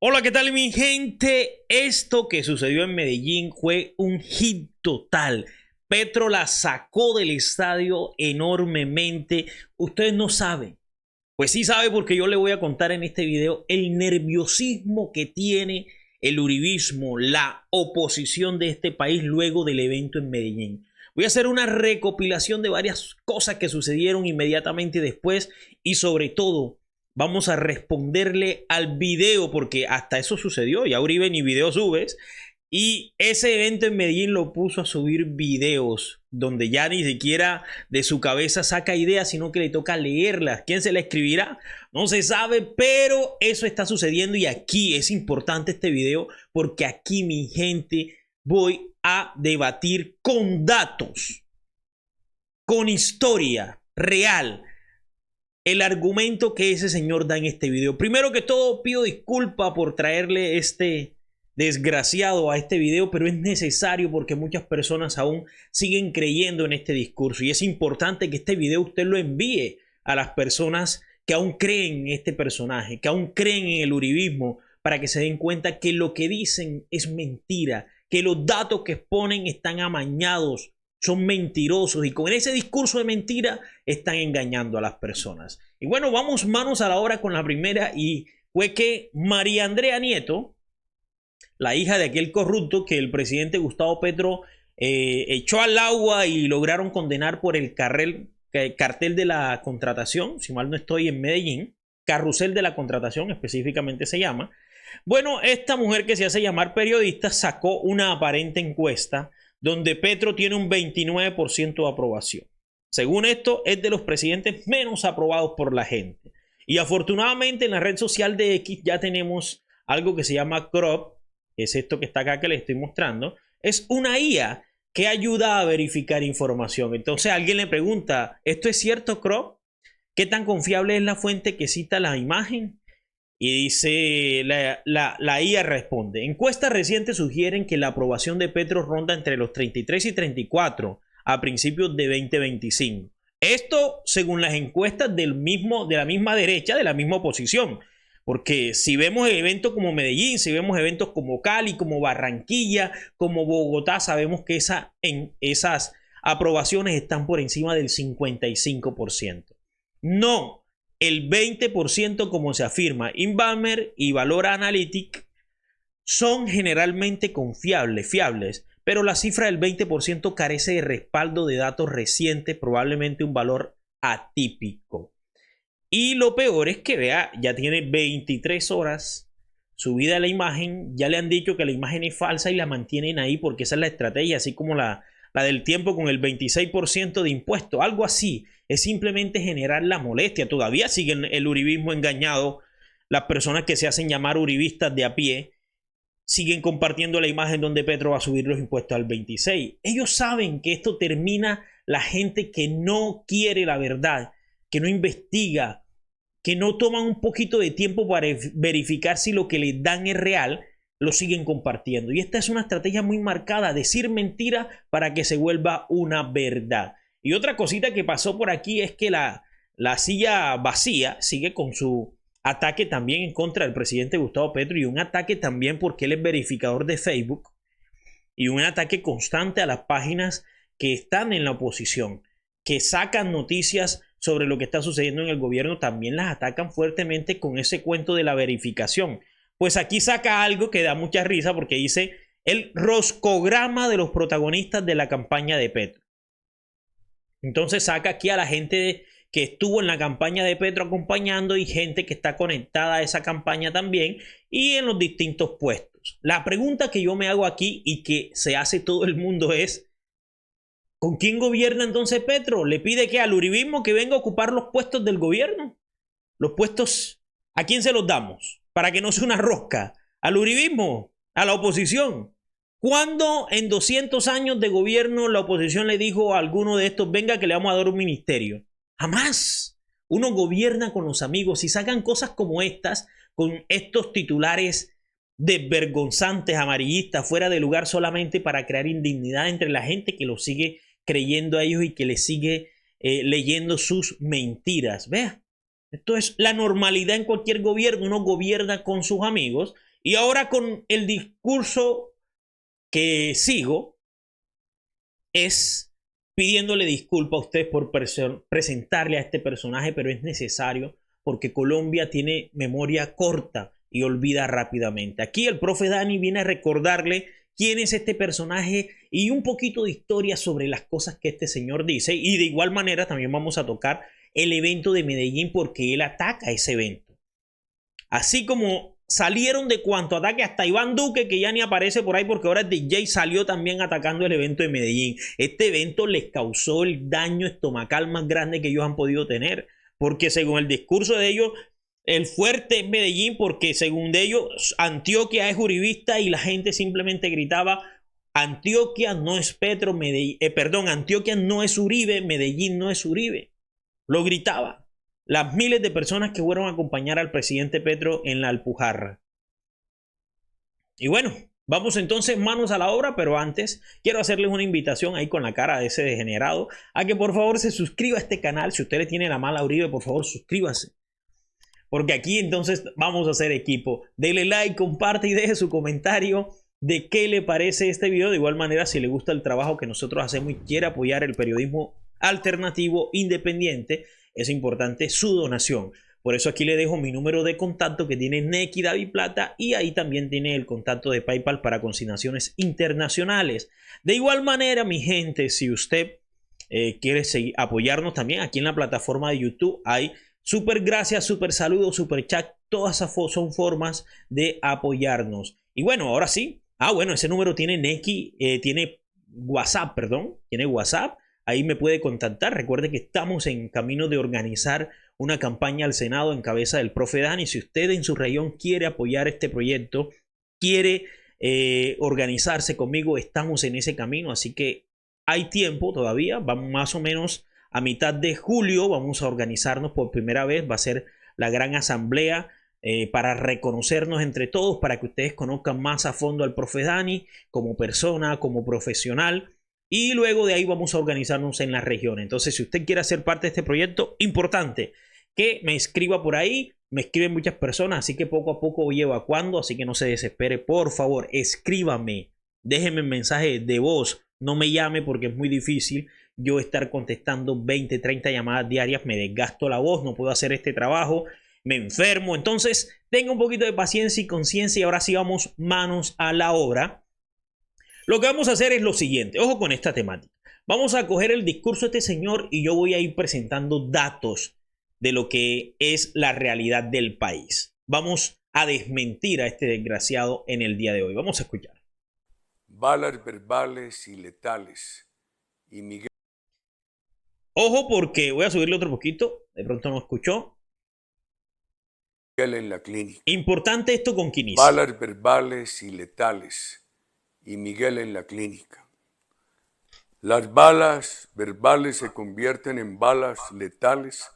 Hola, ¿qué tal mi gente? Esto que sucedió en Medellín fue un hit total. Petro la sacó del estadio enormemente. Ustedes no saben. Pues sí sabe porque yo le voy a contar en este video el nerviosismo que tiene el uribismo, la oposición de este país luego del evento en Medellín. Voy a hacer una recopilación de varias cosas que sucedieron inmediatamente después y sobre todo vamos a responderle al video porque hasta eso sucedió. Ya Uribe ni video subes. Y ese evento en Medellín lo puso a subir videos donde ya ni siquiera de su cabeza saca ideas, sino que le toca leerlas. ¿Quién se la escribirá? No se sabe, pero eso está sucediendo y aquí es importante este video porque aquí, mi gente, voy a debatir con datos, con historia real, el argumento que ese señor da en este video. Primero que todo, pido disculpa por traerle este desgraciado a este video, pero es necesario porque muchas personas aún siguen creyendo en este discurso y es importante que este video usted lo envíe a las personas que aún creen en este personaje, que aún creen en el uribismo, para que se den cuenta que lo que dicen es mentira, que los datos que exponen están amañados, son mentirosos y con ese discurso de mentira están engañando a las personas. Y bueno, vamos manos a la obra con la primera, y fue que María Andrea Nieto, la hija de aquel corrupto que el presidente Gustavo Petro echó al agua y lograron condenar por el cartel de la contratación, si mal no estoy, en Medellín, carrusel de la contratación específicamente se llama. Bueno, esta mujer que se hace llamar periodista sacó una aparente encuesta donde Petro tiene un 29% de aprobación. Según esto, es de los presidentes menos aprobados por la gente. Y afortunadamente en la red social de X ya tenemos algo que se llama Crop, que es esto que está acá que les estoy mostrando. Es una IA que ayuda a verificar información. Entonces alguien le pregunta, ¿esto es cierto, Crop? ¿Qué tan confiable es la fuente que cita la imagen? Y dice, la IA responde, encuestas recientes sugieren que la aprobación de Petro ronda entre los 33 y 34 a principios de 2025. Esto según las encuestas de la misma derecha, de la misma oposición. Porque si vemos eventos como Medellín, si vemos eventos como Cali, como Barranquilla, como Bogotá, sabemos que esas aprobaciones están por encima del 55%. No el 20% como se afirma. Inbamer y Valora Analytic son generalmente fiables, pero la cifra del 20% carece de respaldo de datos recientes, probablemente un valor atípico. Y lo peor es que, vea, ya tiene 23 horas subida la imagen, ya le han dicho que la imagen es falsa y la mantienen ahí porque esa es la estrategia, así como la del tiempo con el 26% de impuesto, algo así. Es simplemente generar la molestia. Todavía siguen el uribismo engañado. Las personas que se hacen llamar uribistas de a pie siguen compartiendo la imagen donde Petro va a subir los impuestos al 26%. Ellos saben que esto termina la gente que no quiere la verdad, que no investiga, que no toman un poquito de tiempo para verificar si lo que les dan es real, lo siguen compartiendo. Y esta es una estrategia muy marcada, decir mentira para que se vuelva una verdad. Y otra cosita que pasó por aquí es que la silla vacía sigue con su ataque también en contra del presidente Gustavo Petro, y un ataque también porque él es verificador de Facebook, y un ataque constante a las páginas que están en la oposición, que sacan noticias sobre lo que está sucediendo en el gobierno, también las atacan fuertemente con ese cuento de la verificación. Pues aquí saca algo que da mucha risa porque dice el roscograma de los protagonistas de la campaña de Petro. Entonces saca aquí a la gente que estuvo en la campaña de Petro acompañando y gente que está conectada a esa campaña también y en los distintos puestos. La pregunta que yo me hago aquí y que se hace todo el mundo es, ¿con quién gobierna entonces Petro? ¿Le pide que al uribismo que venga a ocupar los puestos del gobierno? Los puestos, ¿a quién se los damos? Para que no sea una rosca. ¿Al uribismo? ¿A la oposición? ¿Cuándo en 200 años de gobierno la oposición le dijo a alguno de estos, venga que le vamos a dar un ministerio? Jamás. Uno gobierna con los amigos y sacan cosas como estas, con estos titulares desvergonzantes, amarillistas, fuera de lugar, solamente para crear indignidad entre la gente que los sigue creyendo a ellos y que les sigue leyendo sus mentiras. Vea, esto es la normalidad en cualquier gobierno. Uno gobierna con sus amigos Y ahora con el discurso que sigo es pidiéndole disculpas a ustedes por presentarle a este personaje, pero es necesario porque Colombia tiene memoria corta y olvida rápidamente. Aquí el profe Dani viene a recordarle quién es este personaje y un poquito de historia sobre las cosas que este señor dice. Y de igual manera también vamos a tocar el evento de Medellín porque él ataca ese evento. Así como salieron de cuanto ataque hasta Iván Duque, que ya ni aparece por ahí porque ahora DJ salió también atacando el evento de Medellín. Este evento les causó el daño estomacal más grande que ellos han podido tener, porque según el discurso de ellos, el fuerte es Medellín, porque según ellos, Antioquia es uribista y la gente simplemente gritaba: Antioquia no es Petro, Antioquia no es Uribe, Medellín no es Uribe. Lo gritaba las miles de personas que fueron a acompañar al presidente Petro en la Alpujarra. Y bueno, vamos entonces manos a la obra, pero antes quiero hacerles una invitación ahí con la cara de ese degenerado a que por favor se suscriba a este canal. Si usted le tiene la mala Uribe, por favor suscríbase, porque aquí entonces vamos a hacer equipo. Dele like, comparte y deje su comentario de qué le parece este video. De igual manera, si le gusta el trabajo que nosotros hacemos y quiere apoyar el periodismo alternativo independiente, es importante su donación. Por eso aquí le dejo mi número de contacto que tiene Neki David Plata, y ahí también tiene el contacto de PayPal para consignaciones internacionales. De igual manera, mi gente, si usted quiere apoyarnos también aquí en la plataforma de YouTube, hay super gracias, super saludos, super chat. Todas esas son formas de apoyarnos. Y bueno, ahora sí. Bueno, ese número tiene Neki, tiene WhatsApp, perdón. Tiene WhatsApp. Ahí me puede contactar. Recuerde que estamos en camino de organizar una campaña al Senado en cabeza del profe Dani. Si usted en su región quiere apoyar este proyecto, quiere organizarse conmigo, estamos en ese camino. Así que hay tiempo todavía. Vamos más o menos a mitad de julio. Vamos a organizarnos por primera vez. Va a ser la gran asamblea para reconocernos entre todos, para que ustedes conozcan más a fondo al profe Dani como persona, como profesional. Y luego de ahí vamos a organizarnos en la región. Entonces, si usted quiere ser parte de este proyecto, importante que me escriba por ahí. Me escriben muchas personas, así que poco a poco voy evacuando. Así que no se desespere. Por favor, escríbame. Déjeme un mensaje de voz. No me llame porque es muy difícil yo estar contestando 20, 30 llamadas diarias. Me desgasto la voz. No puedo hacer este trabajo. Me enfermo. Entonces, tenga un poquito de paciencia y conciencia. Y ahora sí vamos manos a la obra. Lo que vamos a hacer es lo siguiente. Ojo con esta temática. Vamos a coger el discurso de este señor y yo voy a ir presentando datos de lo que es la realidad del país. Vamos a desmentir a este desgraciado en el día de hoy. Vamos a escuchar. Balas verbales y letales. Y Miguel. Ojo, porque voy a subirle otro poquito. De pronto no escuchó. En la clínica. Importante esto con que inicie. Balas verbales y letales. Y Miguel en la clínica. Las balas verbales se convierten en balas letales.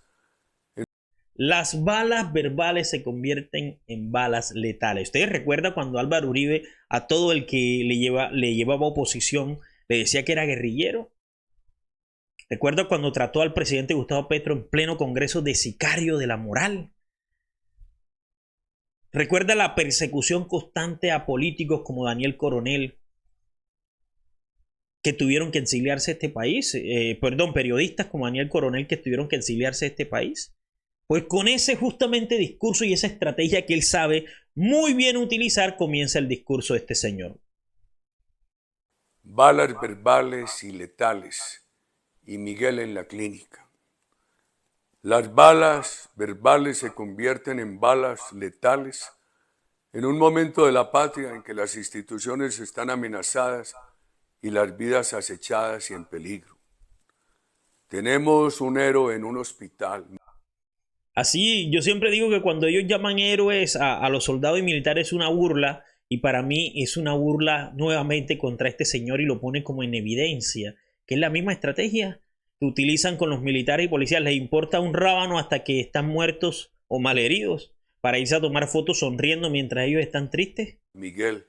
Las balas verbales se convierten en balas letales. ¿Ustedes recuerdan cuando Álvaro Uribe a todo el que le llevaba oposición le decía que era guerrillero? ¿Recuerda cuando trató al presidente Gustavo Petro en pleno Congreso de sicario de la moral? ¿Recuerda la persecución constante a políticos como Daniel Coronel, que tuvieron que exiliarse a este país? Periodistas como Daniel Coronel que tuvieron que exiliarse a este país. Pues con ese justamente discurso y esa estrategia que él sabe muy bien utilizar, comienza el discurso de este señor. Balas verbales y letales. Y Miguel en la clínica. Las balas verbales se convierten en balas letales en un momento de la patria en que las instituciones están amenazadas y las vidas acechadas y en peligro. Tenemos un héroe en un hospital. Así, yo siempre digo que cuando ellos llaman héroes a los soldados y militares es una burla, y para mí es una burla nuevamente contra este señor, y lo pone como en evidencia, que es la misma estrategia que utilizan con los militares y policías. Les importa un rábano hasta que están muertos o malheridos para irse a tomar fotos sonriendo mientras ellos están tristes. Miguel,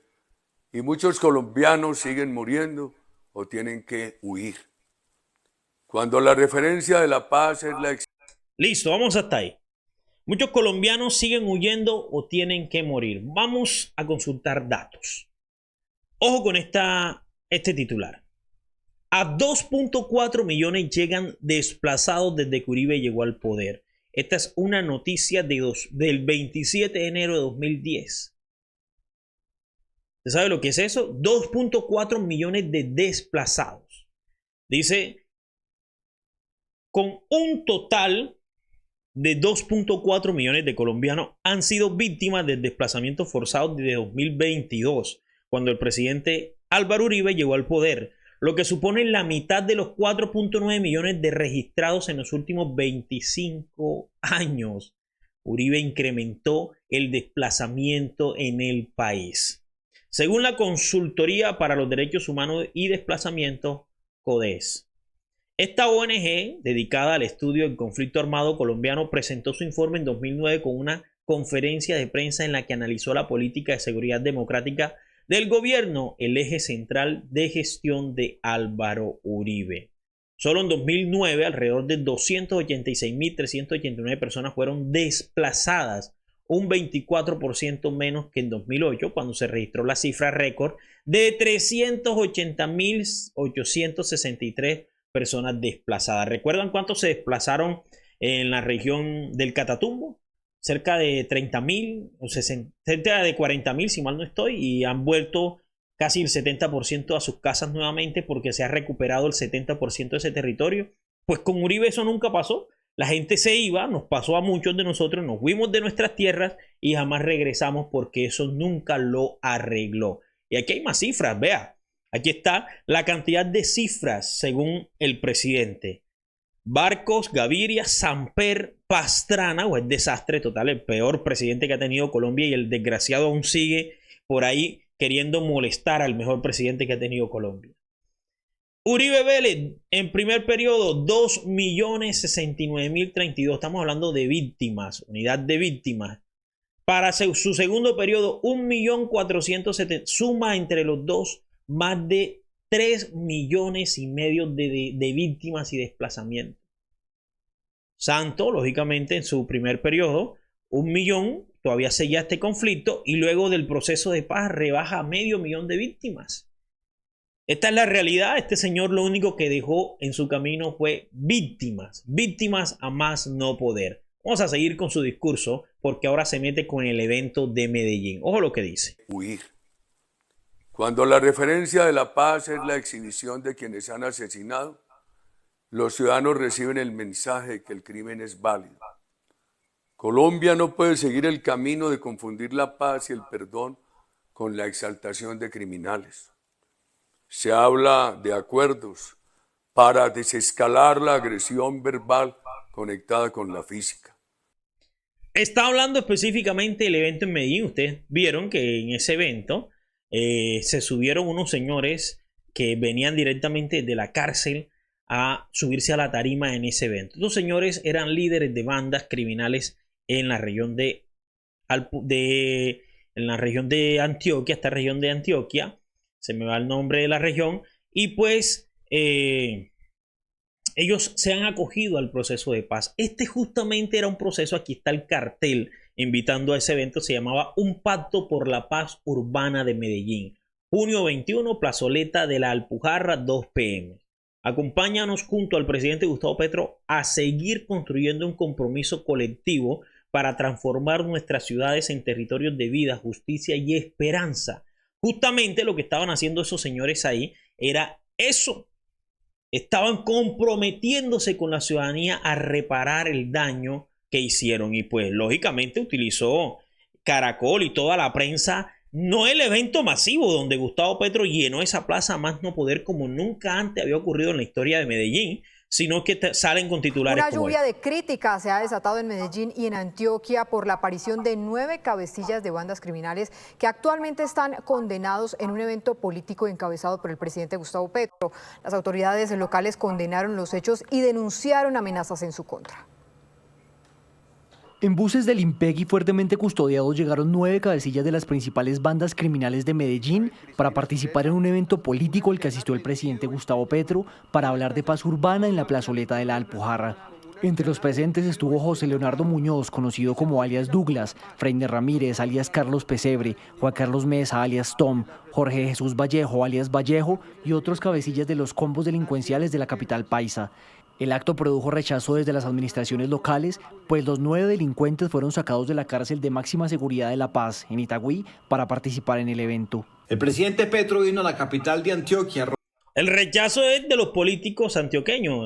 y muchos colombianos siguen muriendo o tienen que huir. Cuando la referencia de la paz es la... Listo, vamos hasta ahí. Muchos colombianos siguen huyendo o tienen que morir. Vamos a consultar datos. Ojo con este titular. A 2.4 millones llegan desplazados desde que Uribe llegó al poder. Esta es una noticia del 27 de enero de 2010. ¿Usted sabe lo que es eso? 2.4 millones de desplazados. Dice, con un total de 2.4 millones de colombianos han sido víctimas del desplazamiento forzado desde 2022, cuando el presidente Álvaro Uribe llegó al poder, lo que supone la mitad de los 4.9 millones de registrados en los últimos 25 años. Uribe incrementó el desplazamiento en el país. Según la Consultoría para los Derechos Humanos y Desplazamiento, CODES. Esta ONG, dedicada al estudio del conflicto armado colombiano, presentó su informe en 2009 con una conferencia de prensa en la que analizó la política de seguridad democrática del gobierno, el eje central de gestión de Álvaro Uribe. Solo en 2009, alrededor de 286.389 personas fueron desplazadas, un 24% menos que en 2008, cuando se registró la cifra récord de 380.863 personas desplazadas. ¿Recuerdan cuántos se desplazaron en la región del Catatumbo? Cerca de 30.000 o cerca de 40.000, si mal no estoy, y han vuelto casi el 70% a sus casas nuevamente porque se ha recuperado el 70% de ese territorio. Pues con Uribe eso nunca pasó. La gente se iba, nos pasó a muchos de nosotros, nos fuimos de nuestras tierras y jamás regresamos porque eso nunca lo arregló. Y aquí hay más cifras, vea. Aquí está la cantidad de cifras según el presidente. Barcos, Gaviria, Samper, Pastrana, o el desastre total, el peor presidente que ha tenido Colombia, y el desgraciado aún sigue por ahí queriendo molestar al mejor presidente que ha tenido Colombia. Uribe Vélez, en primer periodo, 2.069.032. Estamos hablando de víctimas, unidad de víctimas. Para su segundo periodo, 1.470.000. Suma entre los dos más de 3,5 millones de víctimas y desplazamientos. Santo, lógicamente, en su primer periodo, 1 millón, todavía seguía este conflicto, y luego del proceso de paz rebaja a 500,000 de víctimas. Esta es la realidad. Este señor lo único que dejó en su camino fue víctimas, víctimas a más no poder. Vamos a seguir con su discurso porque ahora se mete con el evento de Medellín. Ojo lo que dice. Huir. Cuando la referencia de la paz es la exhibición de quienes han asesinado, los ciudadanos reciben el mensaje de que el crimen es válido. Colombia no puede seguir el camino de confundir la paz y el perdón con la exaltación de criminales. Se habla de acuerdos para desescalar la agresión verbal conectada con la física. Está hablando específicamente del evento en Medellín. Ustedes vieron que en ese evento se subieron unos señores que venían directamente de la cárcel a subirse a la tarima en ese evento. Estos señores eran líderes de bandas criminales en la región de Antioquia, esta región de Antioquia, se me va el nombre de la región, y pues ellos se han acogido al proceso de paz. Este justamente era un proceso, aquí está el cartel invitando a ese evento, se llamaba Un Pacto por la Paz Urbana de Medellín. Junio 21, plazoleta de la Alpujarra, 2 p.m. Acompáñanos junto al presidente Gustavo Petro a seguir construyendo un compromiso colectivo para transformar nuestras ciudades en territorios de vida, justicia y esperanza. Justamente lo que estaban haciendo esos señores ahí era eso. Estaban comprometiéndose con la ciudadanía a reparar el daño que hicieron, y pues lógicamente utilizó Caracol y toda la prensa, no el evento masivo donde Gustavo Petro llenó esa plaza a más no poder como nunca antes había ocurrido en la historia de Medellín, sino que salen con titulares Una como lluvia de críticas se ha desatado en Medellín y en Antioquia por la aparición de 9 cabecillas de bandas criminales que actualmente están condenados en un evento político encabezado por el presidente Gustavo Petro. Las autoridades locales condenaron los hechos y denunciaron amenazas en su contra. En buses del IMPEC y fuertemente custodiados llegaron 9 cabecillas de las principales bandas criminales de Medellín para participar en un evento político al que asistió el presidente Gustavo Petro para hablar de paz urbana en la plazoleta de la Alpujarra. Entre los presentes estuvo José Leonardo Muñoz, conocido como alias Douglas, Freiner Ramírez, alias Carlos Pesebre, Juan Carlos Mesa, alias Tom, Jorge Jesús Vallejo, alias Vallejo, y otros cabecillas de los combos delincuenciales de la capital paisa. El acto produjo rechazo desde las administraciones locales, pues los 9 delincuentes fueron sacados de la cárcel de máxima seguridad de La Paz, en Itagüí, para participar en el evento. El presidente Petro vino a la capital de Antioquia. El rechazo es de los políticos antioqueños,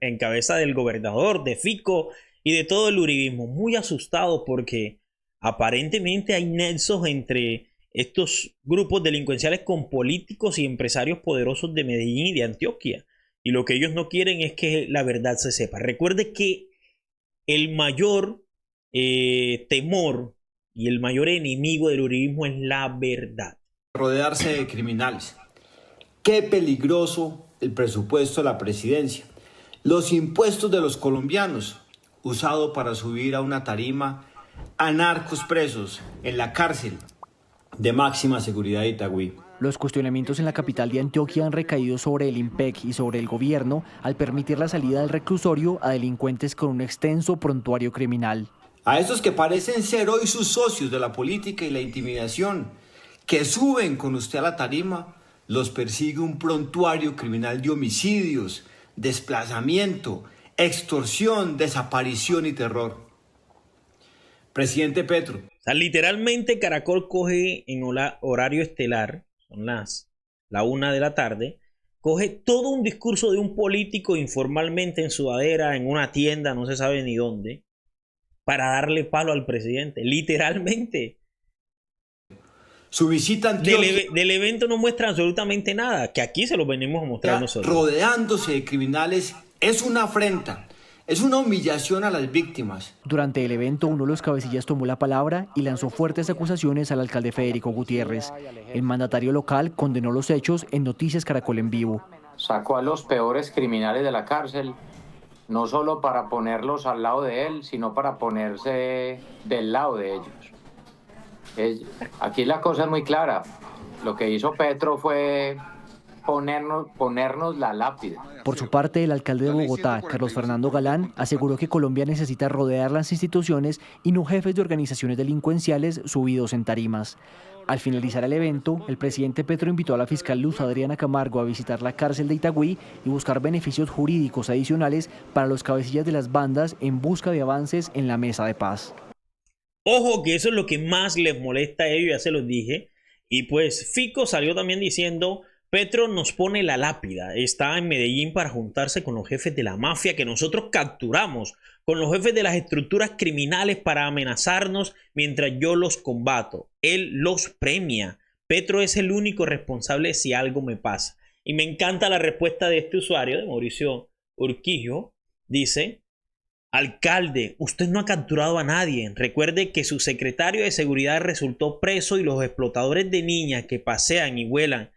en cabeza del gobernador, de Fico y de todo el uribismo. Muy asustados porque aparentemente hay nexos entre estos grupos delincuenciales con políticos y empresarios poderosos de Medellín y de Antioquia. Y lo que ellos no quieren es que la verdad se sepa. Recuerde que el mayor temor y el mayor enemigo del uribismo es la verdad. Rodearse de criminales. Qué peligroso el presupuesto de la presidencia. Los impuestos de los colombianos, usado para subir a una tarima a narcos presos en la cárcel de máxima seguridad de Itagüí. Los cuestionamientos en la capital de Antioquia han recaído sobre el IMPEC y sobre el gobierno al permitir la salida del reclusorio a delincuentes con un extenso prontuario criminal. A esos que parecen ser hoy sus socios de la política y la intimidación, que suben con usted a la tarima, los persigue un prontuario criminal de homicidios, desplazamiento, extorsión, desaparición y terror. Presidente Petro. O sea, literalmente Caracol coge en horario estelar, son la 1 de la tarde, coge todo un discurso de un político informalmente en sudadera, en una tienda, no se sabe ni dónde, para darle palo al presidente, literalmente. Su visita a Antioquia del evento no muestra absolutamente nada, que aquí se lo venimos a mostrar nosotros. Rodeándose de criminales es una afrenta, es una humillación a las víctimas. Durante el evento, uno de los cabecillas tomó la palabra y lanzó fuertes acusaciones al alcalde Federico Gutiérrez. El mandatario local condenó los hechos en Noticias Caracol en Vivo. Sacó a los peores criminales de la cárcel, no solo para ponerlos al lado de él, sino para ponerse del lado de ellos. Aquí la cosa es muy clara. Lo que hizo Petro fue ponernos la lápida. Por su parte, el alcalde de Bogotá, Carlos Fernando Galán, aseguró que Colombia necesita rodear las instituciones y no jefes de organizaciones delincuenciales subidos en tarimas. Al finalizar el evento, el presidente Petro invitó a la fiscal Luz Adriana Camargo a visitar la cárcel de Itagüí y buscar beneficios jurídicos adicionales para los cabecillas de las bandas en busca de avances en la mesa de paz. Ojo, que eso es lo que más les molesta a ellos, ya se los dije. Y pues Fico salió también diciendo: Petro nos pone la lápida, está en Medellín para juntarse con los jefes de la mafia que nosotros capturamos, con los jefes de las estructuras criminales para amenazarnos mientras yo los combato. Él los premia. Petro es el único responsable si algo me pasa. Y me encanta la respuesta de este usuario, de Mauricio Urquijo. Dice: alcalde, usted no ha capturado a nadie. Recuerde que su secretario de seguridad resultó preso y los explotadores de niñas que pasean y vuelan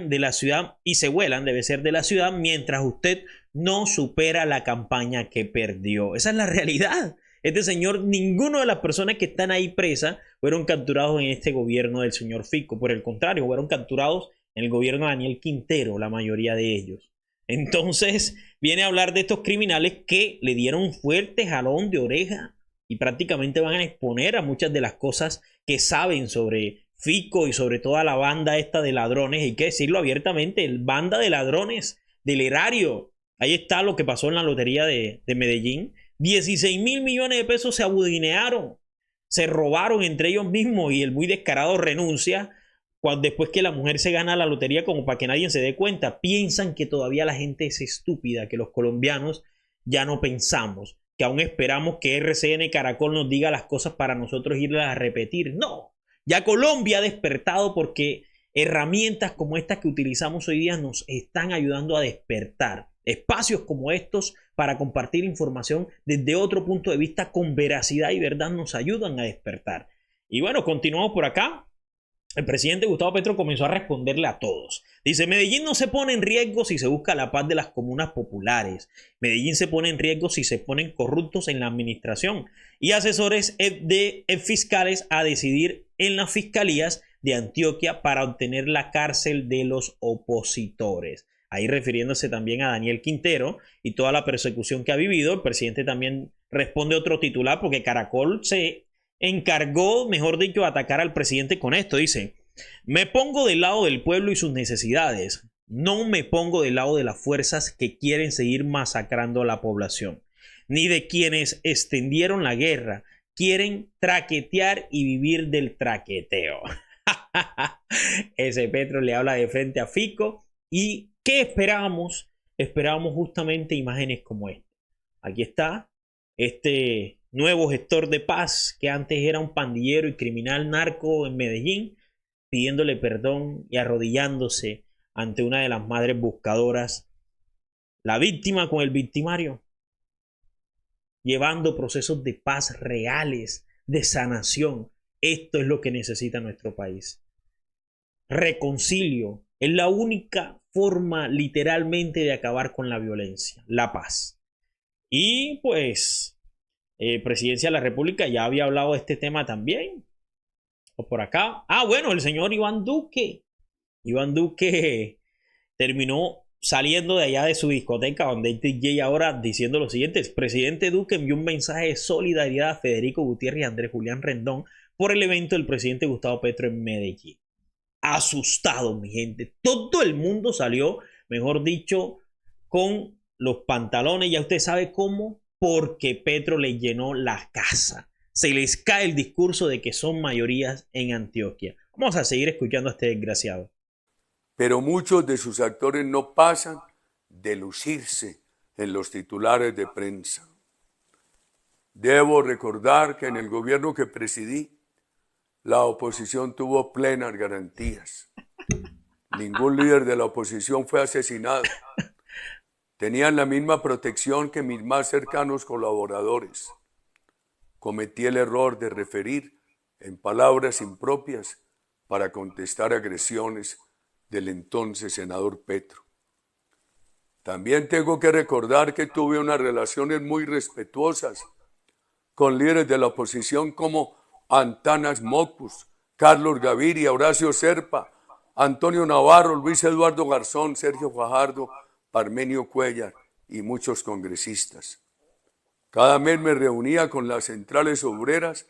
de la ciudad y se vuelan, debe ser de la ciudad, mientras usted no supera la campaña que perdió. Esa es la realidad. Este señor, ninguna de las personas que están ahí presas fueron capturados en este gobierno del señor Fico. Por el contrario, fueron capturados en el gobierno de Daniel Quintero, la mayoría de ellos. Entonces, viene a hablar de estos criminales que le dieron un fuerte jalón de oreja y prácticamente van a exponer a muchas de las cosas que saben sobre Fico y sobre toda la banda esta de ladrones. Hay que decirlo abiertamente, el banda de ladrones del erario. Ahí está lo que pasó en la lotería de Medellín. 16.000 millones de pesos se abudinearon, se robaron entre ellos mismos y el muy descarado renuncia después que la mujer se gana la lotería, como para que nadie se dé cuenta. Piensan que todavía la gente es estúpida, que los colombianos ya no pensamos, que aún esperamos que RCN y Caracol nos diga las cosas para nosotros irlas a repetir. No, ya Colombia ha despertado porque herramientas como estas que utilizamos hoy día nos están ayudando a despertar. Espacios como estos para compartir información desde otro punto de vista con veracidad y verdad nos ayudan a despertar. Y bueno, continuamos por acá. El presidente Gustavo Petro comenzó a responderle a todos. Dice: Medellín no se pone en riesgo si se busca la paz de las comunas populares. Medellín se pone en riesgo si se ponen corruptos en la administración y asesores de fiscales a decidir en las fiscalías de Antioquia para obtener la cárcel de los opositores. ahí refiriéndose también a Daniel Quintero y toda la persecución que ha vivido. El presidente también responde otro titular porque Caracol se encargó, mejor dicho, de atacar al presidente con esto. Dice: me pongo del lado del pueblo y sus necesidades. No me pongo del lado de las fuerzas que quieren seguir masacrando a la población, ni de quienes extendieron la guerra. Quieren traquetear y vivir del traqueteo. Ese Petro le habla de frente a Fico. ¿Y qué esperábamos? Esperábamos justamente imágenes como esta. Aquí está este nuevo gestor de paz que antes era un pandillero y criminal narco en Medellín, pidiéndole perdón y arrodillándose ante una de las madres buscadoras, la víctima con el victimario, llevando procesos de paz reales, de sanación. Esto es lo que necesita nuestro país. Reconcilio es la única forma literalmente de acabar con la violencia, la paz. Y pues Presidencia de la República ya había hablado de este tema también. O por acá. Bueno, el señor Iván Duque. Iván Duque terminó saliendo de allá de su discoteca donde es DJ ahora, diciendo lo siguiente: presidente Duque envió un mensaje de solidaridad a Federico Gutiérrez y Andrés Julián Rendón por el evento del presidente Gustavo Petro en Medellín. Asustado, mi gente. Todo el mundo salió, mejor dicho, con los pantalones. Ya usted sabe cómo, porque Petro le llenó la casa. Se les cae el discurso de que son mayorías en Antioquia. Vamos a seguir escuchando a este desgraciado. Pero muchos de sus actores no pasan de lucirse en los titulares de prensa. Debo recordar que en el gobierno que presidí, la oposición tuvo plenas garantías. Ningún líder de la oposición fue asesinado. Tenían la misma protección que mis más cercanos colaboradores. Cometí el error de referir en palabras impropias para contestar agresiones del entonces senador Petro. También tengo que recordar que tuve unas relaciones muy respetuosas con líderes de la oposición como Antanas Mockus, Carlos Gaviria, Horacio Serpa, Antonio Navarro, Luis Eduardo Garzón, Sergio Fajardo, Parmenio Cuellar y muchos congresistas. Cada mes me reunía con las centrales obreras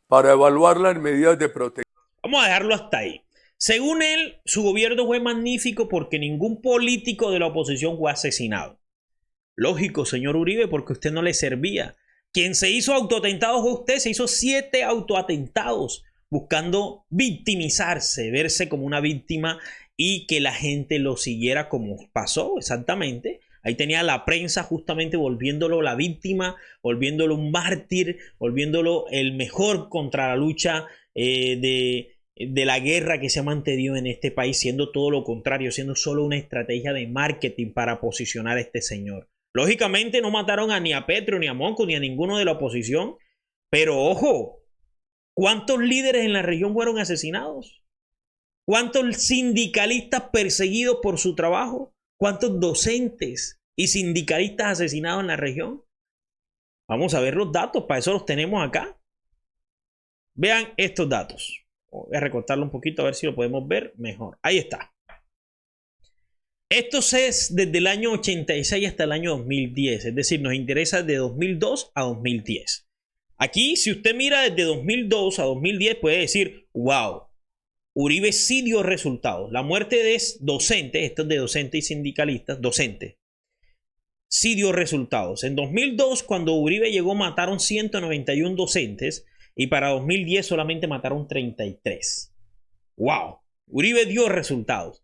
para evaluar las medidas de protección. Vamos a dejarlo hasta ahí. Según él, su gobierno fue magnífico porque ningún político de la oposición fue asesinado. Lógico, señor Uribe, porque usted no le servía. Quien se hizo autoatentado fue usted. Se hizo 7 autoatentados buscando victimizarse, verse como una víctima y que la gente lo siguiera como pasó exactamente. Ahí tenía la prensa justamente volviéndolo la víctima, volviéndolo un mártir, volviéndolo el mejor contra la lucha de la guerra que se ha mantenido en este país, siendo todo lo contrario, siendo solo una estrategia de marketing para posicionar a este señor. Lógicamente no mataron ni a Petro, ni a Monco, ni a ninguno de la oposición, pero ojo, ¿cuántos líderes en la región fueron asesinados? ¿Cuántos sindicalistas perseguidos por su trabajo? ¿Cuántos docentes y sindicalistas asesinados en la región? Vamos a ver los datos, para eso los tenemos acá. Vean estos datos. Voy a recortarlo un poquito a ver si lo podemos ver mejor. Ahí está. Esto es desde el año 86 hasta el año 2010. Es decir, nos interesa de 2002 a 2010. Aquí, si usted mira desde 2002 a 2010, puede decir, wow, Uribe sí dio resultados. La muerte de docentes, esto es de docentes y sindicalistas, docentes, sí dio resultados. En 2002, cuando Uribe llegó, mataron 191 docentes y para 2010 solamente mataron 33. ¡Wow! Uribe dio resultados.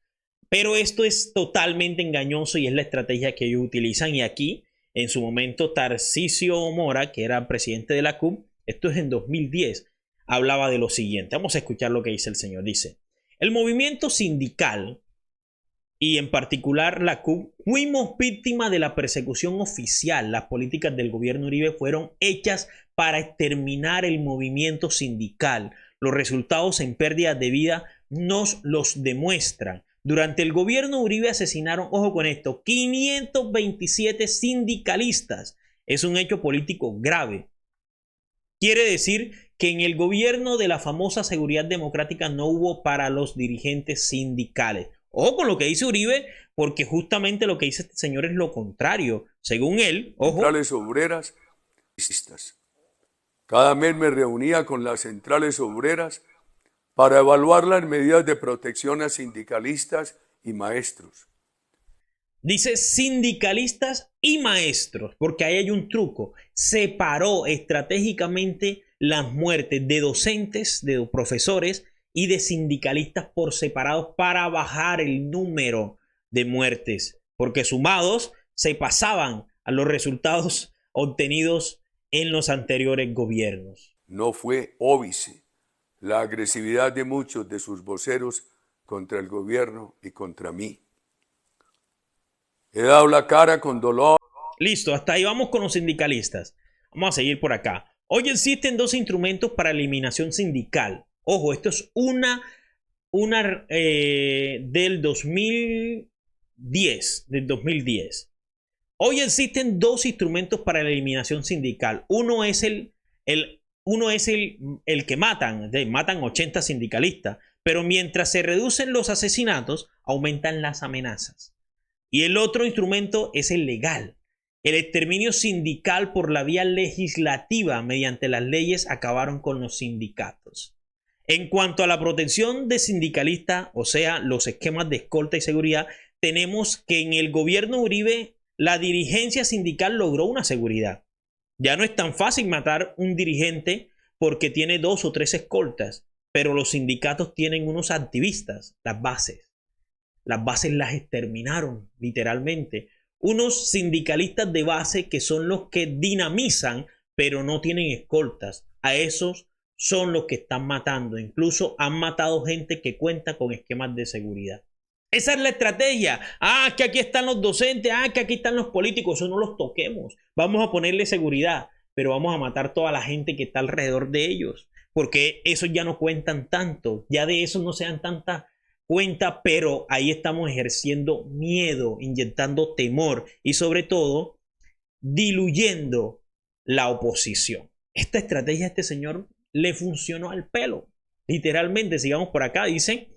Pero esto es totalmente engañoso y es la estrategia que ellos utilizan. Y aquí, en su momento, Tarcisio Mora, que era presidente de la CUP, esto es en 2010, hablaba de lo siguiente. Vamos a escuchar lo que dice el señor. Dice: el movimiento sindical y en particular la CUP fuimos víctimas de la persecución oficial. Las políticas del gobierno Uribe fueron hechas para exterminar el movimiento sindical. Los resultados en pérdidas de vida nos los demuestran. Durante el gobierno Uribe asesinaron, ojo con esto, 527 sindicalistas. Es un hecho político grave. Quiere decir que en el gobierno de la famosa Seguridad Democrática no hubo para los dirigentes sindicales. Ojo con lo que dice Uribe, porque justamente lo que dice este señor es lo contrario. Según él, ojo. Centrales obreras. Cada mes me reunía con las centrales obreras para evaluar las medidas de protección a sindicalistas y maestros. Dice sindicalistas y maestros, porque ahí hay un truco. Separó estratégicamente las muertes de docentes, de profesores y de sindicalistas por separados para bajar el número de muertes, porque sumados se pasaban a los resultados obtenidos en los anteriores gobiernos. No fue óbice la agresividad de muchos de sus voceros contra el gobierno y contra mí. He dado la cara con dolor. Listo, hasta ahí vamos con los sindicalistas. Vamos a seguir por acá. Hoy existen 2 instrumentos para eliminación sindical. Ojo, esto es una del 2010. Hoy existen 2 instrumentos para la eliminación sindical. Uno es el que matan 80 sindicalistas, pero mientras se reducen los asesinatos, aumentan las amenazas. Y el otro instrumento es el legal. El exterminio sindical por la vía legislativa mediante las leyes acabaron con los sindicatos. En cuanto a la protección de sindicalistas, o sea, los esquemas de escolta y seguridad, tenemos que en el gobierno Uribe la dirigencia sindical logró una seguridad. Ya no es tan fácil matar un dirigente porque tiene 2 o 3 escoltas, pero los sindicatos tienen unos activistas, las bases. Las bases las exterminaron, literalmente. Unos sindicalistas de base que son los que dinamizan, pero no tienen escoltas. A esos son los que están matando. Incluso han matado gente que cuenta con esquemas de seguridad. Esa es la estrategia. Que aquí están los docentes. Que aquí están los políticos. Eso no los toquemos. Vamos a ponerle seguridad, pero vamos a matar toda la gente que está alrededor de ellos. Porque esos ya no cuentan tanto. Ya de esos no se dan tanta cuenta, pero ahí estamos ejerciendo miedo, inyectando temor y sobre todo diluyendo la oposición. Esta estrategia a este señor le funcionó al pelo. Literalmente, sigamos por acá, dicen,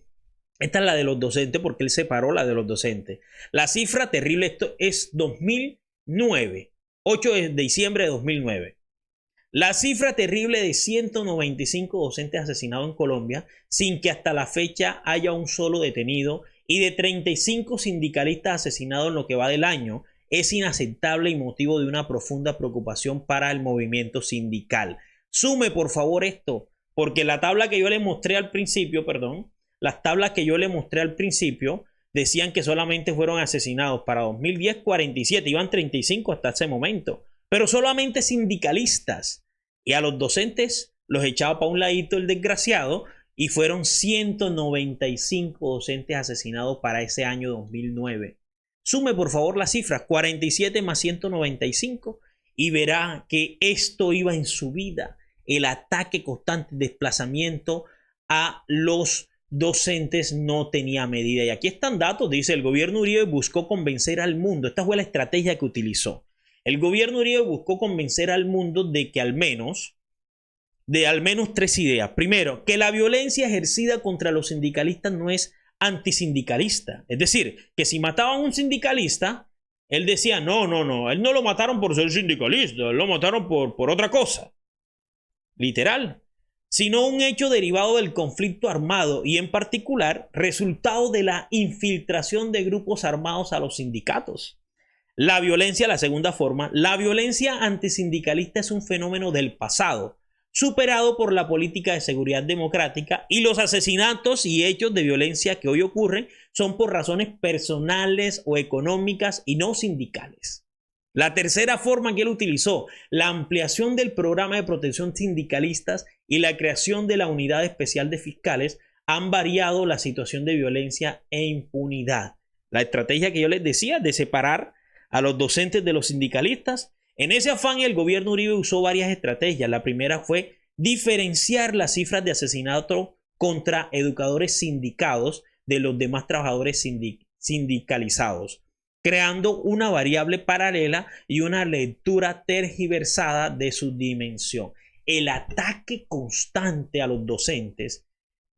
esta es la de los docentes porque él separó la de los docentes. La cifra terrible, esto es 2009, 8 de diciembre de 2009. La cifra terrible de 195 docentes asesinados en Colombia sin que hasta la fecha haya un solo detenido y de 35 sindicalistas asesinados en lo que va del año es inaceptable y motivo de una profunda preocupación para el movimiento sindical. Sume por favor esto, porque la tabla que yo le mostré al principio, las tablas que yo le mostré al principio decían que solamente fueron asesinados para 2010 47, iban 35 hasta ese momento. Pero solamente sindicalistas, y a los docentes los echaba para un ladito el desgraciado, y fueron 195 docentes asesinados para ese año 2009. Sume por favor las cifras, 47 más 195, y verá que esto iba en subida. El ataque constante, desplazamiento a los docentes no tenía medida. Y aquí están datos, dice, el gobierno Uribe buscó convencer al mundo. Esta fue la estrategia que utilizó. El gobierno Uribe buscó convencer al mundo de que al menos 3 ideas. Primero, que la violencia ejercida contra los sindicalistas no es antisindicalista. Es decir, que si mataban a un sindicalista, él decía, no, él no lo mataron por ser sindicalista, él lo mataron por otra cosa. Literal. Sino un hecho derivado del conflicto armado y en particular resultado de la infiltración de grupos armados a los sindicatos. La violencia, la segunda forma, la violencia antisindicalista es un fenómeno del pasado, superado por la política de seguridad democrática, y los asesinatos y hechos de violencia que hoy ocurren son por razones personales o económicas y no sindicales. La tercera forma que él utilizó, la ampliación del programa de protección sindicalistas y la creación de la unidad especial de fiscales han variado la situación de violencia e impunidad. La estrategia que yo les decía de separar a los docentes de los sindicalistas. En ese afán el gobierno Uribe usó varias estrategias. La primera fue diferenciar las cifras de asesinato contra educadores sindicados de los demás trabajadores sindicalizados, creando una variable paralela y una lectura tergiversada de su dimensión. El ataque constante a los docentes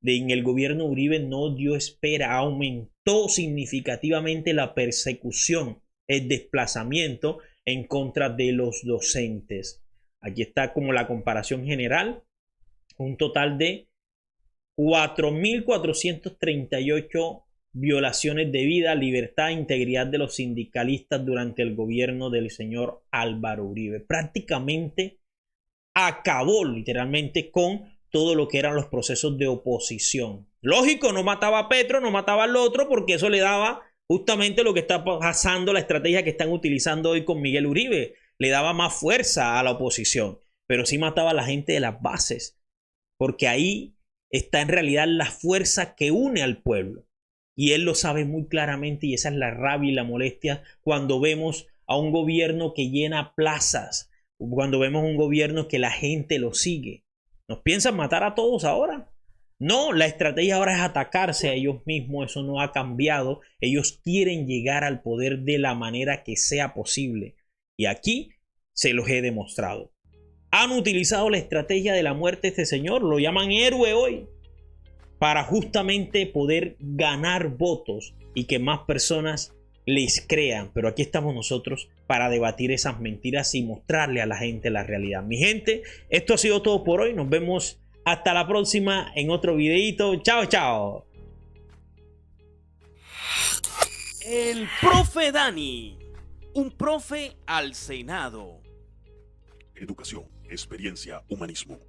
en el gobierno Uribe no dio espera, aumentó significativamente la persecución, el desplazamiento en contra de los docentes. Aquí está como la comparación general, un total de 4.438 violaciones de vida, libertad e integridad de los sindicalistas durante el gobierno del señor Álvaro Uribe. Prácticamente acabó literalmente con todo lo que eran los procesos de oposición. Lógico, no mataba a Petro, no mataba al otro, porque eso le daba justamente lo que está pasando, la estrategia que están utilizando hoy con Miguel Uribe. Le daba más fuerza a la oposición, pero sí mataba a la gente de las bases, porque ahí está en realidad la fuerza que une al pueblo. Y él lo sabe muy claramente, y esa es la rabia y la molestia cuando vemos a un gobierno que llena plazas, cuando vemos un gobierno que la gente lo sigue. ¿Nos piensan matar a todos ahora? No, la estrategia ahora es atacarse a ellos mismos. Eso no ha cambiado. Ellos quieren llegar al poder de la manera que sea posible. Y aquí se los he demostrado. Han utilizado la estrategia de la muerte de este señor. Lo llaman héroe hoy, para justamente poder ganar votos y que más personas les crean. Pero aquí estamos nosotros para debatir esas mentiras y mostrarle a la gente la realidad. Mi gente, esto ha sido todo por hoy. Nos vemos hasta la próxima en otro videito. Chao, chao. El profe Dani, un profe al Senado. Educación, experiencia, humanismo.